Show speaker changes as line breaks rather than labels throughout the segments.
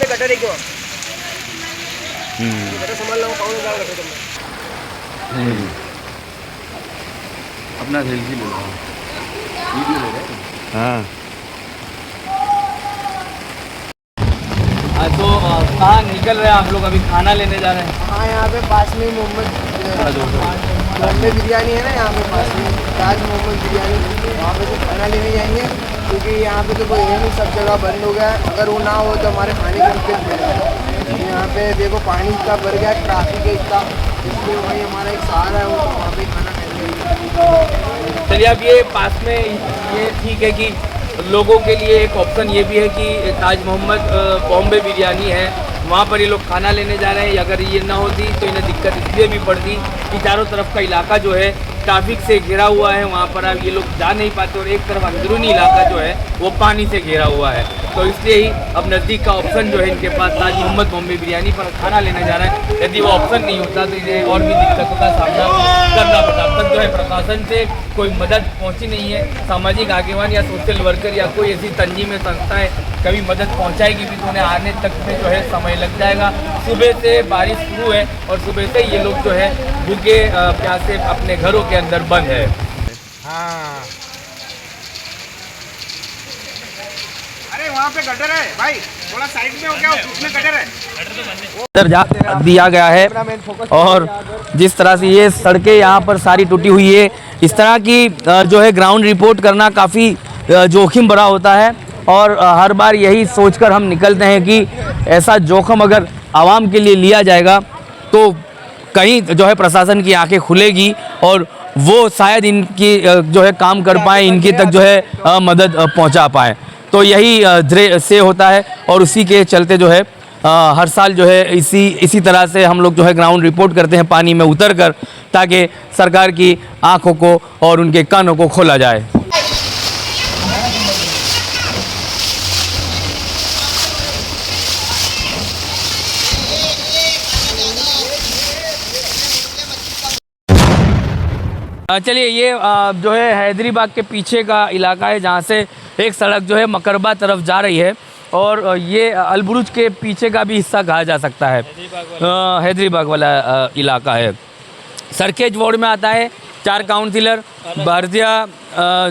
Gutter है क्यों? Gutter संभाल लो, पाँव निकाल गटर तुमने।
अपना सेल्फी ले लो, वीडियो ले रहे। हाँ।
तो कहाँ निकल रहे हैं आप लोग? अभी खाना लेने जा रहे हैं?
हाँ, यहाँ पे पास में बॉम्बे बिरयानी है ना, यहाँ पे पास में ताज मोहम्मद बिरयानी, वहाँ पे तो खाना लेने जाएंगे, क्योंकि यहाँ पे तो कोई है नहीं, सब जगह बंद हो गया है। अगर वो ना हो तो हमारे खाने की दिक्कत बढ़ जाए। यहाँ पे देखो पानी इतना भर गया, ट्रैफिक है इतना, इसलिए वही हमारा एक सहारा है, वो वहाँ पे खाना खाएंगे।
चलिए, अब ये पास में ये ठीक है कि लोगों के लिए एक ऑप्शन ये भी है कि ताज मोहम्मद बॉम्बे बिरयानी है, वहाँ पर ये लोग खाना लेने जा रहे हैं। अगर ये ना होती तो इन्हें दिक्कत इसलिए भी पड़ती कि चारों तरफ का इलाका जो है ट्रैफिक से घिरा हुआ है, वहाँ पर अब ये लोग जा नहीं पाते, और एक तरफ अंदरूनी इलाका जो है वो पानी से घिरा हुआ है। तो इसलिए ही अब नज़दीक का ऑप्शन जो है इनके पास ताज मोहम्मद बॉम्बे बिरयानी पर खाना लेने जा रहे हैं। यदि वो ऑप्शन नहीं होता तो इन्हें और भी दिक्कतों का सामना करना पड़ता। अब तक जो है प्रशासन से कोई मदद पहुँची नहीं है। सामाजिक आगेवान या सोशल वर्कर या कोई ऐसी तंजीमें संस्थाएँ कभी मदद पहुँचाएगी भी तो उन्हें आने तक में जो है समय लग जाएगा। सुबह से बारिश शुरू है और सुबह से ये लोग जो है भूखे प्यासे अपने घरों के अंदर बंद है।
हाँ, अरे वहाँ पे गटर है भाई, थोड़ा साइड में हो गया, उसमें गटर है,
उधर जा दिया गया है। और जिस तरह से ये सड़कें यहाँ पर सारी टूटी हुई है, इस तरह की जो है ग्राउंड रिपोर्ट करना काफ़ी जोखिम भरा होता है। और हर बार यही सोचकर हम निकलते हैं कि ऐसा जोखिम अगर आवाम के लिए लिया जाएगा तो कहीं जो है प्रशासन की आंखें खुलेगी और वो शायद इनकी जो है काम कर पाए, इनकी तक जो है मदद पहुंचा पाए। तो यही धैर्य से होता है और उसी के चलते जो है हर साल जो है इसी तरह से हम लोग जो है ग्राउंड रिपोर्ट करते हैं पानी में उतरकर, ताकि सरकार की आंखों को और उनके कानों को खोला जाए। चलिए, ये जो है हैदरीबाग के पीछे का इलाका है, जहाँ से एक सड़क जो है मकरबा तरफ जा रही है, और ये अलबुरुज के पीछे का भी हिस्सा कहा जा सकता है। हैदरीबाग वाला इलाका है। सरखेज वार्ड में आता है। 4 काउंसिलर भारतीय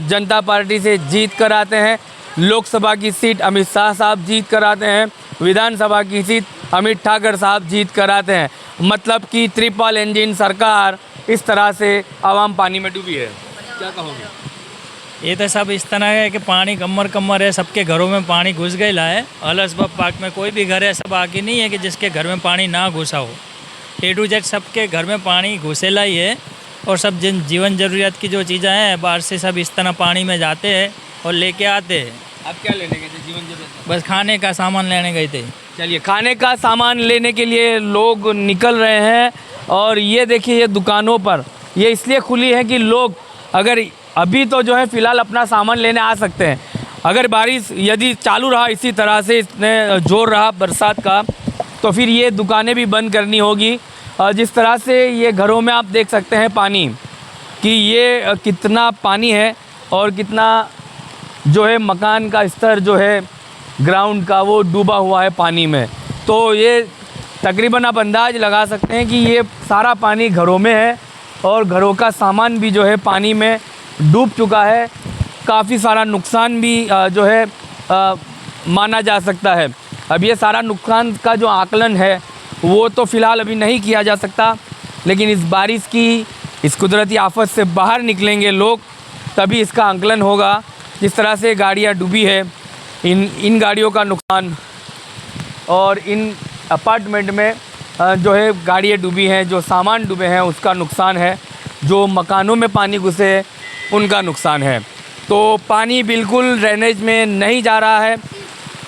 जनता पार्टी से जीत कर आते हैं। लोकसभा की सीट अमित शाह साहब जीत कर आते हैं। विधानसभा की सीट अमित ठाकर साहब जीत कर आते हैं। मतलब कि ट्रिपल इंजन सरकार इस तरह से आवाम पानी में डूबी है। क्या कहोगे?
ये तो सब इस तरह है कि पानी कमर है, सबके घरों में पानी घुस गया है। अलसबब पार्क में कोई भी घर ऐसा बाकी नहीं है कि जिसके घर में पानी ना घुसा हो। A to Z सबके घर में पानी घुसेला ही है, और सब जीवन ज़रूरियात की जो चीज़ें हैं बाहर से सब इस तरह पानी में जाते हैं और लेके आते हैं।
आप क्या लेने गए थे जीवन जरूरत?
बस खाने का सामान लेने गए थे।
चलिए, खाने का सामान लेने के लिए लोग निकल रहे हैं। और ये देखिए, ये दुकानों पर ये इसलिए खुली है कि लोग अगर अभी तो जो है फ़िलहाल अपना सामान लेने आ सकते हैं। अगर बारिश यदि चालू रहा इसी तरह से, इतने जोर रहा बरसात का, तो फिर ये दुकानें भी बंद करनी होगी। जिस तरह से ये घरों में आप देख सकते हैं पानी, कि ये कितना पानी है और कितना जो है मकान का स्तर जो है ग्राउंड का वो डूबा हुआ है पानी में। तो ये तकरीबन आप अंदाज़ लगा सकते हैं कि ये सारा पानी घरों में है और घरों का सामान भी जो है पानी में डूब चुका है। काफ़ी सारा नुकसान भी जो है माना जा सकता है। अब ये सारा नुकसान का जो आकलन है वो तो फ़िलहाल अभी नहीं किया जा सकता, लेकिन इस बारिश की, इस कुदरती आफत से बाहर निकलेंगे लोग तभी इसका आकलन होगा। जिस तरह से गाड़ियाँ डूबी है, इन गाड़ियों का नुकसान, और इन अपार्टमेंट में जो है गाड़ियाँ डूबी हैं, जो सामान डूबे हैं उसका नुकसान है, जो मकानों में पानी घुसे उनका नुकसान है। तो पानी बिल्कुल ड्रेनेज में नहीं जा रहा है।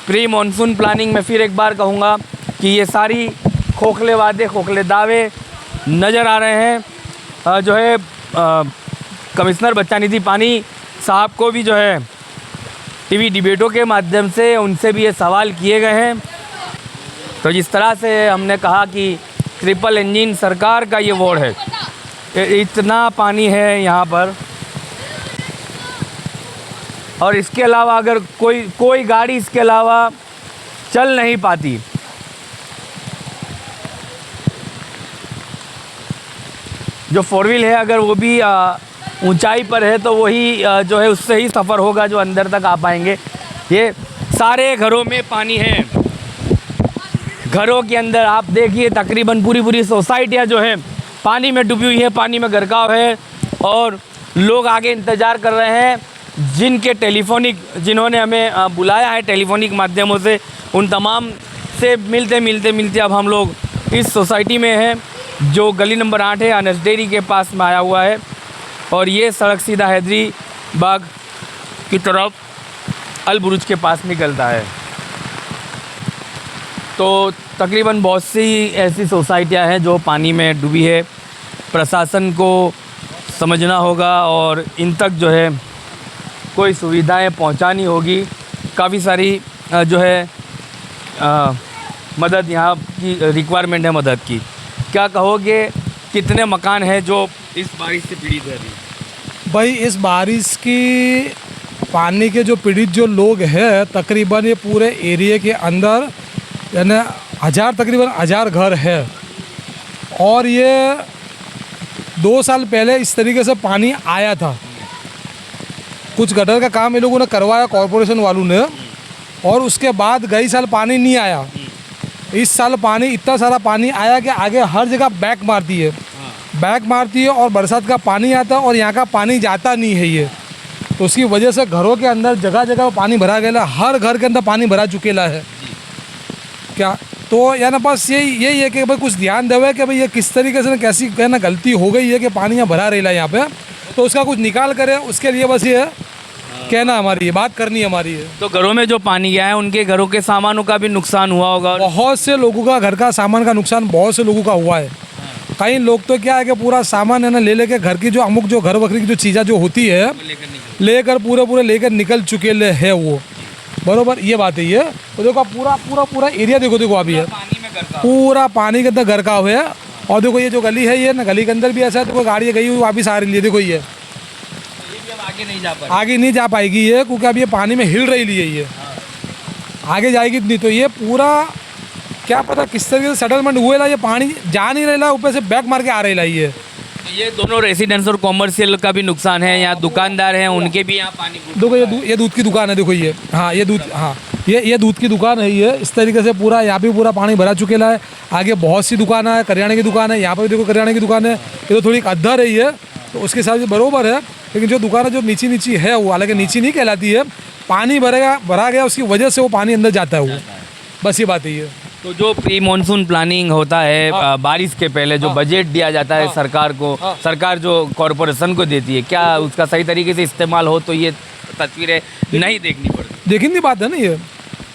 प्री मानसून प्लानिंग में फिर एक बार कहूँगा कि ये सारी खोखले वादे, खोखले दावे नज़र आ रहे हैं। जो है कमिश्नर बच्चानिधि पानी साहब को भी जो है टीवी डिबेटों के माध्यम से उनसे भी ये सवाल किए गए हैं। तो जिस तरह से हमने कहा कि ट्रिपल इंजन सरकार का ये वार्ड है, इतना पानी है यहाँ पर। और इसके अलावा अगर कोई गाड़ी इसके अलावा चल नहीं पाती। जो 4 व्हील है अगर वो भी ऊंचाई पर है तो वही जो है उससे ही सफ़र होगा जो अंदर तक आ पाएंगे। ये सारे घरों में पानी है। घरों के अंदर आप देखिए तकरीबन पूरी सोसाइटियाँ जो है पानी में डूबी हुई है, पानी में गरकाव है और लोग आगे इंतज़ार कर रहे हैं। जिन्होंने हमें बुलाया है टेलीफोनिक माध्यमों से, उन तमाम से मिलते अब हम लोग इस सोसाइटी में हैं जो गली नंबर 8 है, अनस डेयरी के पास में आया हुआ है। और ये सड़क सीधा हैदरी बाग की तरफ अल बुरुज के पास निकलता है। तो तकरीबन बहुत सी ऐसी सोसाइटियां हैं जो पानी में डूबी है। प्रशासन को समझना होगा और इन तक जो है कोई सुविधाएं पहुंचानी होगी। काफ़ी सारी जो है मदद यहाँ की रिक्वायरमेंट है मदद की। क्या कहोगे कितने मकान हैं जो इस बारिश से पीड़ित है अभी?
भाई इस बारिश की पानी के जो पीड़ित जो लोग हैं तकरीबन ये पूरे एरिया के अंदर यानी तकरीबन 1000 घर है। और ये 2 साल पहले इस तरीके से पानी आया था। कुछ गटर का काम ये लोगों ने करवाया कॉरपोरेशन वालों ने, और उसके बाद गई साल पानी नहीं आया। इस साल पानी इतना सारा पानी आया कि आगे हर जगह बैक मारती है और बरसात का पानी आता है और यहाँ का पानी जाता नहीं है ये। तो उसकी वजह से घरों के अंदर जगह जगह पानी भरा गया, हर घर के अंदर पानी भरा चुकेला है क्या। तो यानी बस यही है कि भाई कुछ ध्यान देवे कि भाई ये किस तरीके से कैसी कहना गलती हो गई है कि पानी यहाँ भरा रहेला यहाँ पे, तो उसका कुछ निकाल करे। उसके लिए बस ये कहना हमारी है, बात करनी हमारी है।
तो घरों में जो पानी गया है उनके घरों के सामानों का भी नुकसान हुआ होगा।
बहुत से लोगों का घर का सामान का नुकसान बहुत से लोगों का हुआ है। कई लोग तो क्या है कि पूरा सामान है ना ले लेके घर की जो अमुक जो घर वखरी की जो चीज़ें जो होती है लेकर पूरे लेकर निकल चुके है वो, बरोबर ये बात है ये। तो देखो पूरा एरिया देखो अभी है पूरा पानी के अंदर गरकाव है। और देखो ये जो गली है ये ना गली के अंदर भी ऐसा है, देखो गाड़ी गई हुई वापिस आ रही है, देखो ये आगे नहीं जा पाएगी ये, क्योंकि अब ये पानी में हिल रही है ये, आगे जाएगी नहीं। तो ये पूरा क्या पता किस तरीके से सेटलमेंट हुए ला, ये पानी जा नहीं रहा, ऊपर से बैक मार के आ रही
ये दोनों रेसिडेंस और कॉमर्शियल का भी नुकसान है। यहाँ दुकानदार हैं उनके भी यहाँ पानी।
देखो ये दूध की दुकान है, देखो ये हाँ ये दूध की दुकान है ये। इस तरीके से पूरा यहाँ भी पूरा पानी भरा चुकेला है। आगे बहुत सी दुकान है, करियाने की दुकान है, यहाँ पर भी देखो करियाने की दुकान है। ये तो थोड़ी अद्धा रही है तो उसके हिसाब से बरोबर है, लेकिन जो दुकान है जो नीची है वो हालांकि नीची नहीं कहलाती है, पानी भरा गया उसकी वजह से वो पानी अंदर जाता है वो, बस ये बात है ये।
तो जो प्री मानसून प्लानिंग होता है बारिश के पहले जो बजट दिया जाता है सरकार को, सरकार जो कॉरपोरेशन को देती है, क्या उसका सही तरीके से इस्तेमाल हो तो ये तस्वीरें नहीं देखनी पड़ती?
देखने की बात है ना ये,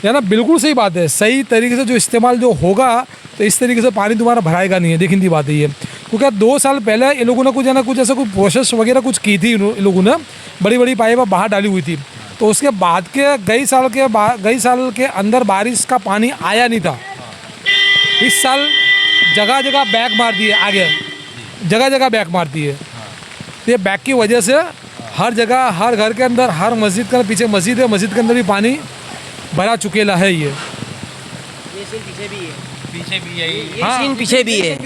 है ना, बिल्कुल सही बात है। सही तरीके से जो इस्तेमाल जो होगा तो इस तरीके से पानी तुम्हारा भराएगा नहीं है, देखने की बात है ये। क्योंकि 2 साल पहले ये लोगों ने कुछ ऐसा कोई प्रोसेस वगैरह कुछ की थी, इन लोगों ने बड़ी पाइप बाहर डाली हुई थी। तो उसके बाद के कई साल के अंदर बारिश का पानी आया नहीं था। इस साल जगह जगह बैक मारती है, आगे जगह बैक मारती है। तो ये बैक की वजह से हर जगह हर घर के अंदर हर मस्जिद का पीछे मस्जिद है, मस्जिद के अंदर भी पानी भरा चुकेला है ये
पीछे भी है,
हाँ,
सीन पीछे भी है।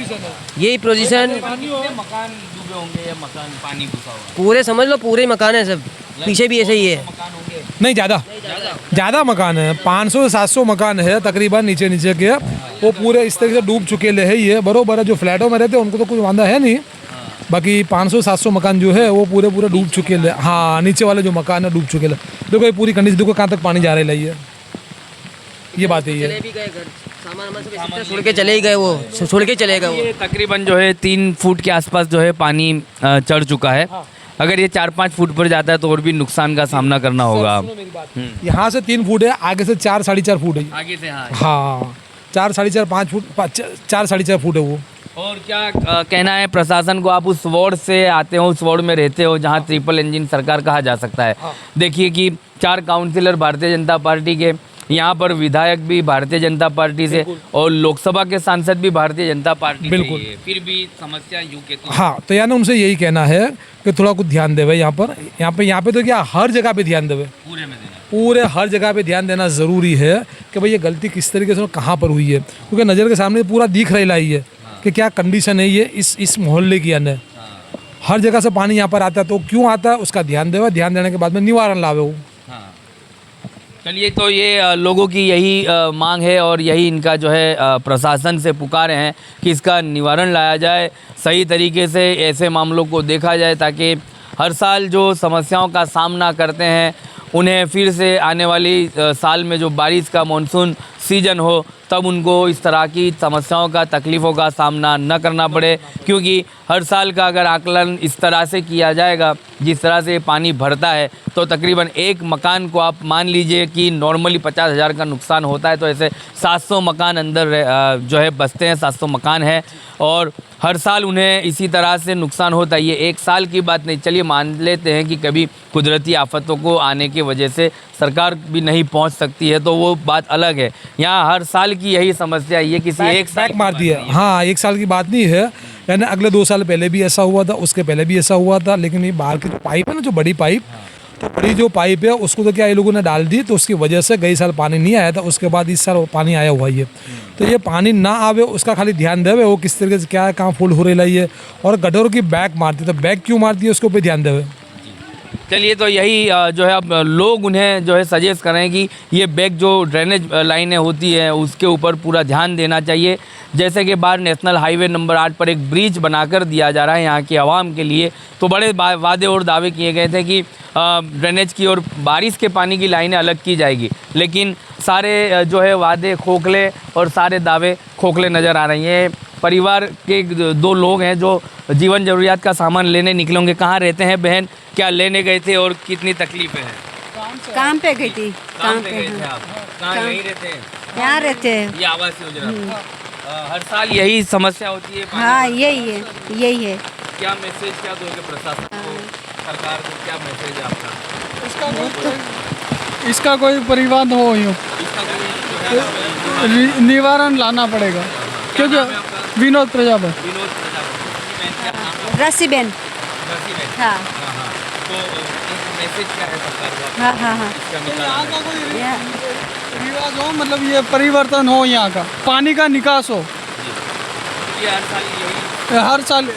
यही पोजीशन
मकान डूबे होंगे या मकान पानी घुसा हुआ?
पूरे समझ लो पूरे मकान है सब, पीछे भी ऐसे ही है।
नहीं ज़्यादा मकान है, 500 से 700 मकान है तकरीबन नीचे के, वो पूरे इस तरीके से डूब चुके है ये, बरोबर है। जो फ्लैटों में रहते हैं उनको तो कुछ वांदा है नहीं, बाकी 500-700 मकान जो है वो पूरे डूब चुके हैं। हाँ, नीचे वाले जो मकान है डूब चुके हैं। देखो ये पूरी कंडीशन देखो कहाँ तक पानी जा रहा है ये बात है ये।
छोड़ के चले गए वो, छोड़ के चले गए वो।
ये तकरीबन जो है 3 फुट के आसपास जो है पानी चढ़ चुका है। अगर ये 4-5 फुट पर जाता है तो और भी नुकसान का सामना करना होगा।
यहाँ से 3 फुट है, आगे से 4-4.5 फुट है।
आगे से
हाँ 4-4.5 फुट 4-4.5 फुट है वो।
और क्या कहना है प्रशासन को? आप उस वार्ड से आते हो, उस वार्ड में रहते हो जहाँ ट्रिपल इंजन सरकार कहा जा सकता है। देखिए कि 4 काउंसिलर भारतीय जनता पार्टी के यहाँ पर विधायक भी भारतीय जनता पार्टी से और लोकसभा के सांसद भी भारतीय जनता पार्टी से
बिल्कुल।
ही है, फिर भी समस्या यूं के तो
हाँ, तो यानी उनसे यही कहना है कि थोड़ा कुछ ध्यान देवे यहाँ पे तो क्या हर जगह पे ध्यान देवे,
पूरे में देना।
पूरे हर जगह पे ध्यान देना ज़रूरी है कि भाई ये गलती किस तरीके से और कहाँ पर हुई है, क्योंकि नज़र के सामने पूरा दिख रही लाई है कि क्या कंडीशन है ये इस मोहल्ले की। अन्य हर जगह से पानी यहाँ पर आता है, तो क्यों आता है उसका ध्यान देवे, ध्यान देने के बाद में निवारण लावे वो।
चलिए, तो ये लोगों की यही मांग है और यही इनका जो है प्रशासन से पुकारे हैं कि इसका निवारण लाया जाए, सही तरीके से ऐसे मामलों को देखा जाए ताकि हर साल जो समस्याओं का सामना करते हैं उन्हें फिर से आने वाली साल में जो बारिश का मानसून सीजन हो तब उनको इस तरह की समस्याओं का तकलीफ़ों का सामना न करना पड़े, क्योंकि हर साल का अगर आकलन इस तरह से किया जाएगा जिस तरह से पानी भरता है तो तकरीबन एक मकान को आप मान लीजिए कि नॉर्मली 50,000 का नुकसान होता है, तो ऐसे 700 मकान अंदर जो है बसते हैं, 700 मकान है और हर साल उन्हें इसी तरह से नुकसान होता है। ये एक साल की बात नहीं, चलिए मान लेते हैं कि कभी कुदरती आफतों को आने की वजह से सरकार भी नहीं पहुंच सकती है तो वो बात अलग है। यहाँ हर साल की यही समस्या ये किसी एक साल
मार दी है। हाँ, एक साल की बात नहीं है, यानी अगले 2 साल पहले भी ऐसा हुआ था, उसके पहले भी ऐसा हुआ था, लेकिन ये बाहर की जो पाइप है ना, जो बड़ी पाइप, तो बड़ी जो पाइप है उसको तो क्या ये लोगों ने डाल दी, तो उसकी वजह से गई साल पानी नहीं आया था, उसके बाद इस साल पानी आया हुआ है। तो ये पानी ना आवे उसका खाली ध्यान देवे, वो किस तरीके से क्या है, कहाँ फुल हो रही है, और गड्ढों की बैग मारती है, तो बैग क्यों मारती है उसके ऊपर ध्यान देवे।
चलिए, तो यही जो है अब लोग उन्हें जो है सजेस्ट करें कि ये बैग जो ड्रेनेज लाइनें होती हैं उसके ऊपर पूरा ध्यान देना चाहिए। जैसे कि बाहर नेशनल हाईवे नंबर 8 पर एक ब्रिज बनाकर दिया जा रहा है यहाँ की आवाम के लिए, तो बड़े वादे और दावे किए गए थे कि ड्रेनेज की और बारिश के पानी की लाइनें अलग की जाएगी, लेकिन सारे जो है वादे खोखले और सारे दावे खोखले नज़र आ रही हैं। परिवार के 2 लोग हैं जो जीवन ज़रूरियात का सामान लेने निकले होंगे। कहाँ रहते हैं बहन, क्या लेने गए थे और कितनी तकलीफें हैं?
काम पे गई थी।
काम पे गए थे आप? कहाँ यहीं रहते हैं?
यहाँ रहते हैं।
ये आवास योजना हर साल यही समस्या होती है?
हाँ, यही है।
क्या मैसेज क्या दोगे प्रशासन को, सरकार को, क्या मैसेज है आपका?
इसका कोई परिवार हो यूँ
इसका कोई जो है
निवारण लाना पड़ेगा, क्योंकि विनोद प्रजापति।
विनोद प्रजापति, क्या नाम है?
रसीबेन।
रसीबेन।
हाँ
हाँ, तो एक मैसेज क्या है सरकार को?
हाँ।
इसका
यहाँ
निकालना
का कोई
यहाँ
रिवाज हो, मतलब ये परिवर्तन हो, यहाँ का पानी का निकास हो।
ये हर साल यही
हर साल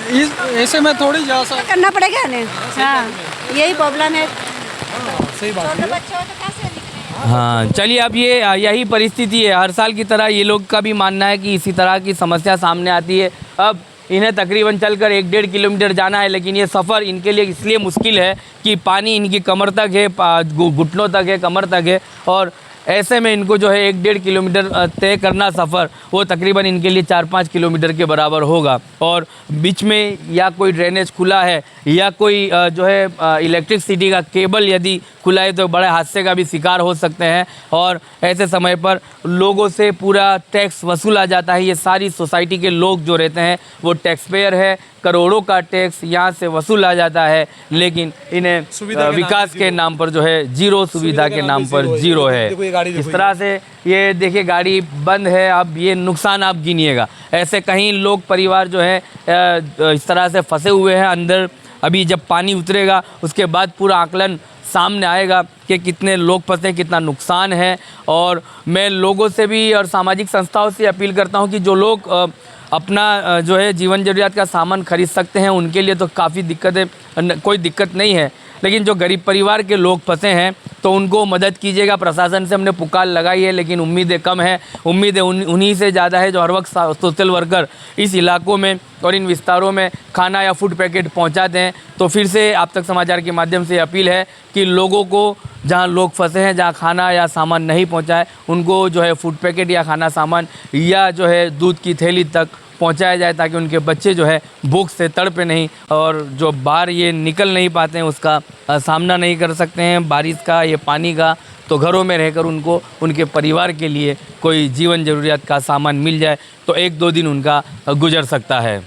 ऐसे में थोड़ी जा सकता।
करना पड़ेगा ना। हाँ, यही प्रॉब्लम है।
सही बात
छोटे बच्चे हो तो कैसे निकले?
हाँ, चलिए, अब ये यही परिस्थिति है। हर साल की तरह ये लोग का भी मानना है कि इसी तरह की समस्या सामने आती है। अब इन्हें तकरीबन चलकर 1-1.5 किलोमीटर जाना है, लेकिन ये सफ़र इनके लिए इसलिए मुश्किल है कि पानी इनकी कमर तक है, घुटनों तक है, कमर तक है, और ऐसे में इनको जो है 1-1.5 किलोमीटर तय करना सफ़र वो तकरीबन इनके लिए 4-5 किलोमीटर के बराबर होगा। और बीच में या कोई ड्रेनेज खुला है या कोई जो है इलेक्ट्रिसिटी का केबल यदि खुला है तो बड़े हादसे का भी शिकार हो सकते हैं, और ऐसे समय पर लोगों से पूरा टैक्स वसूला जाता है। ये सारी सोसाइटी के लोग जो रहते हैं वो टैक्स पेयर है, करोड़ों का टैक्स यहाँ से वसूला जाता है, लेकिन इन्हें विकास के नाम पर जो है जीरो, सुविधा के नाम पर जीरो है। इस तरह से ये देखिए गाड़ी बंद है, अब ये नुकसान आप गिनिएगा। ऐसे कहीं लोग परिवार जो है इस तरह से फंसे हुए हैं अंदर। अभी जब पानी उतरेगा उसके बाद पूरा आकलन सामने आएगा कि कितने लोग फंसे, कितना नुकसान है। और मैं लोगों से भी और सामाजिक संस्थाओं से अपील करता हूं कि जो लोग अपना जो है जीवन ज़रूरियात का सामान खरीद सकते हैं उनके लिए तो काफ़ी दिक्कतें, कोई दिक्कत नहीं है, लेकिन जो गरीब परिवार के लोग फंसे हैं तो उनको मदद कीजिएगा। प्रशासन से हमने पुकार लगाई है, लेकिन उम्मीदें कम हैं। उम्मीदें उन्हीं से ज़्यादा है जो हर वक्त सोशल वर्कर इस इलाकों में और इन विस्तारों में खाना या फूड पैकेट पहुंचाते हैं। तो फिर से आप तक समाचार के माध्यम से अपील है कि लोगों को जहां लोग फंसे हैं, जहां खाना या सामान नहीं पहुंचा है, उनको जो है फूड पैकेट या खाना सामान या जो है दूध की थैली तक पहुंचाया जाए, ताकि उनके बच्चे जो है भूख से तड़पे नहीं, और जो बाहर ये निकल नहीं पाते हैं उसका सामना नहीं कर सकते हैं बारिश का, ये पानी का, तो घरों में रहकर उनको उनके परिवार के लिए कोई जीवन ज़रूरियात का सामान मिल जाए तो 1-2 दिन उनका गुजर सकता है।